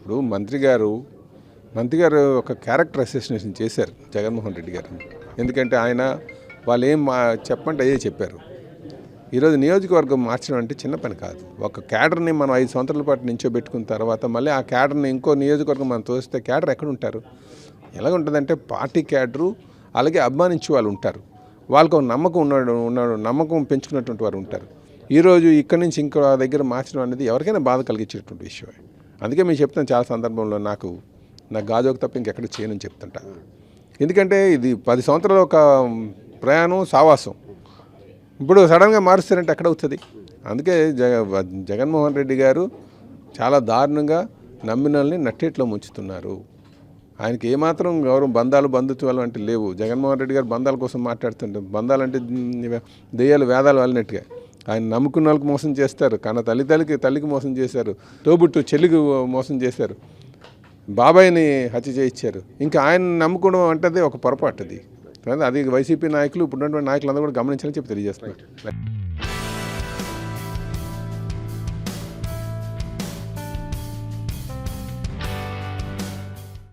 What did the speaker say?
ఇప్పుడు మంత్రి గారు ఒక క్యారెక్టర్ అసోసియేషన్ చేశారు జగన్మోహన్ రెడ్డి గారు. ఎందుకంటే ఆయన వాళ్ళు ఏం చెప్పంటే అదే చెప్పారు. ఈరోజు నియోజకవర్గం మార్చడం అంటే చిన్న పని కాదు. ఒక క్యాడర్ని మనం 5 సంవత్సరాల పాటు నించోబెట్టుకున్న తర్వాత మళ్ళీ ఆ క్యాడర్ని ఇంకో నియోజకవర్గం మనం తోస్తే క్యాడర్ ఎక్కడ ఉంటారు? ఎలాగ ఉంటుందంటే పార్టీ క్యాడరు అలాగే అభిమానించే వాళ్ళు ఉంటారు. వాళ్ళకు నమ్మకం నమ్మకం పెంచుకున్నటువంటి వారు ఉంటారు. ఈరోజు ఇక్కడి నుంచి ఇంకో దగ్గర మార్చడం అనేది ఎవరికైనా బాధ కలిగించేటువంటి విషయమే. అందుకే మేము చెప్తాను చాలా సందర్భంలో నాకు గాజోకు తప్ప ఇంకెక్కడ చేయనని చెప్తుంటా. ఎందుకంటే ఇది 10 సంవత్సరాల ఒక ప్రయాణం సావాసం. ఇప్పుడు సడన్గా మారుస్తారంటే ఎక్కడ అవుతుంది? అందుకే జగన్మోహన్ రెడ్డి గారు చాలా దారుణంగా నమ్మినల్ని నట్టేట్లో ముంచుతున్నారు. ఆయనకి ఏమాత్రం గౌరవం బంధుత్వాలు అంటే లేవు. జగన్మోహన్ రెడ్డి గారు బంధాల కోసం మాట్లాడుతుంటారు. బంధాలంటే దెయ్యాలు వేదాలు వెళ్ళినట్టుగా ఆయన నమ్ముకున్న వాళ్ళకి మోసం చేస్తారు. కానీ తల్లికి మోసం చేశారు. తోబుట్టు చెల్లికి మోసం చేశారు. బాబాయిని హత్య చేయించారు. ఇంకా ఆయన నమ్ముకోవడం అంటే ఒక పొరపాటుది. అది వైసీపీ నాయకులు ఇప్పుడున్నటువంటి నాయకులందరూ కూడా గమనించాలని చెప్పి తెలియజేస్తున్నారు.